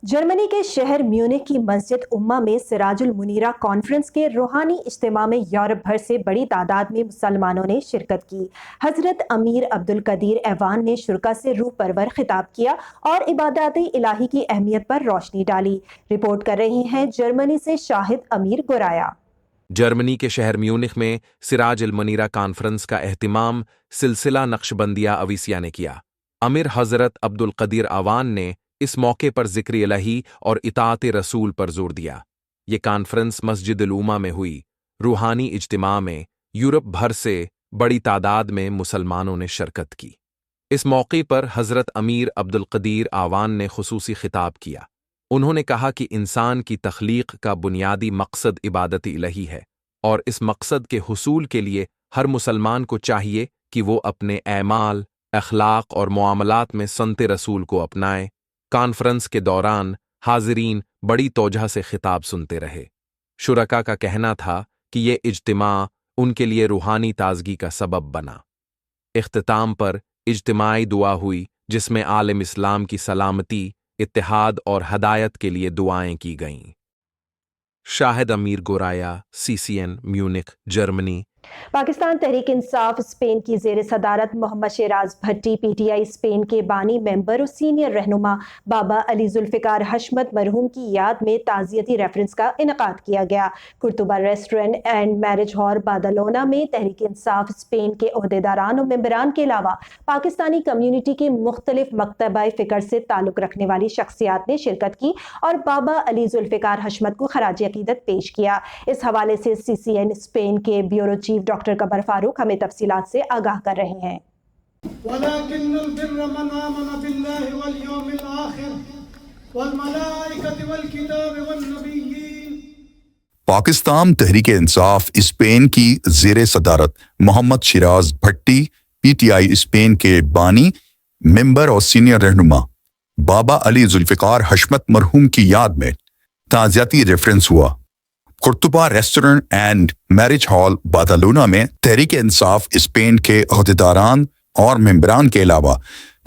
جرمنی کے شہر میونخ کی مسجد امہ میں سراج المنیرہ کانفرنس کے روحانی اجتماع میں یورپ بھر سے بڑی تعداد میں مسلمانوں نے شرکت کی۔ حضرت امیر عبدالقدیر ایوان نے شرکاء سے روح پرور خطاب کیا اور عبادات الہی کی اہمیت پر روشنی ڈالی۔ رپورٹ کر رہے ہیں جرمنی سے شاہد امیر گورایا۔ جرمنی کے شہر میونخ میں سراج المنیرہ کانفرنس کا اہتمام سلسلہ نقشبندیہ اویسیہ نے کیا۔ امیر حضرت عبدالقدیر ایوان نے اس موقع پر ذکر الہی اور اطاعت رسول پر زور دیا۔ یہ کانفرنس مسجد الامہ میں ہوئی۔ روحانی اجتماع میں یورپ بھر سے بڑی تعداد میں مسلمانوں نے شرکت کی۔ اس موقع پر حضرت امیر عبدالقدیر ایوان نے خصوصی خطاب کیا۔ انہوں نے کہا کہ انسان کی تخلیق کا بنیادی مقصد عبادت الہی ہے، اور اس مقصد کے حصول کے لیے ہر مسلمان کو چاہیے کہ وہ اپنے اعمال، اخلاق اور معاملات میں سنت رسول کو اپنائے۔ کانفرنس کے دوران حاضرین بڑی توجہ سے خطاب سنتے رہے۔ شرکاء کا کہنا تھا کہ یہ اجتماع ان کے لیے روحانی تازگی کا سبب بنا۔ اختتام پر اجتماعی دعا ہوئی جس میں عالم اسلام کی سلامتی، اتحاد اور ہدایت کے لیے دعائیں کی گئیں۔ شاہد امیر گورایا، CCN میونخ، جرمنی۔ پاکستان تحریک انصاف اسپین کی زیر صدارت محمد شیراز بھٹی PTI اسپین کے بانی ممبر اور سینئر رہنما بابا علی ذوالفقار حشمت مرحوم کی یاد میں تعزیتی ریفرنس کا انعقاد کیا گیا۔ قرطبہ ریسٹورنٹ اینڈ میرج ہال بادالونہ میں تحریک انصاف اسپین کے عہدیداران اور ممبران کے علاوہ پاکستانی کمیونٹی کے مختلف مکتبہ فکر سے تعلق رکھنے والی شخصیات نے شرکت کی اور بابا علی ذوالفقار حشمت کو خراج عقیدت پیش کیا۔ اس حوالے سے CCN اسپین کے بیورو چیف ڈاکٹر قمر فاروق ہمیں تفصیلات سے آگاہ کر رہے ہیں۔ وَلَكِنَّ الْبِرَّ مَنْ آمَنَ بِاللَّهِ وَالْيَوْمِ الْآخِرِ وَالْمَلَائِكَةِ وَالْكِتَابِ وَالنَّبِيِّينَ۔ پاکستان تحریک انصاف اسپین کی زیر صدارت محمد شیراز بھٹی PTI اسپین کے بانی ممبر اور سینئر رہنما بابا علی ذوالفقار حشمت مرحوم کی یاد میں تعزیتی ریفرنس ہوا۔ قرطبہ ریسٹورنٹ اینڈ میرج ہال بادالونہ میں تحریک انصاف اسپین کے عہدیداران اور ممبران کے علاوہ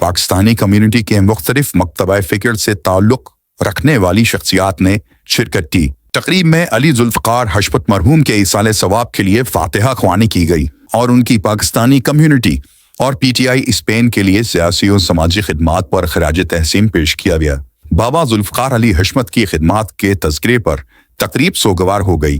پاکستانی کمیونٹی کے مختلف مکتبہ فکر سے تعلق رکھنے والی شخصیات نے شرکت کی۔ تقریب میں علی ذوالفقار حشمت مرحوم کے ایصال ثواب کے لیے فاتحہ خوانی کی گئی اور ان کی پاکستانی کمیونٹی اور PTI اسپین کے لیے سیاسی اور سماجی خدمات پر خراج تحسین پیش کیا گیا۔ بابا ذوالفقار علی حشمت کی خدمات کے تذکرے پر تقریب سوگوار ہو گئی۔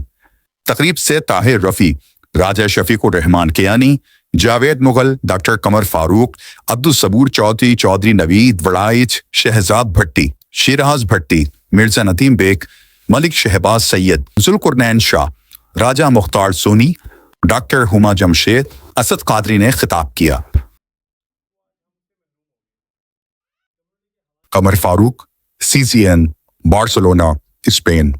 تقریب سے طاہر رفیع، راجہ شفیق الرحمان کیانی، جاوید مغل، ڈاکٹر قمر فاروق، عبدالصبور چودھری، چودھری نوید وڑائچ، شہزاد بھٹی، شیراز بھٹی، مرزا نتیم بیگ، ملک شہباز سید، ذوالقرنین شاہ، راجہ مختار سونی، ڈاکٹر ہما جمشید، اسد قادری نے خطاب کیا۔ قمر فاروق، CCN، بارسلونا، اسپین۔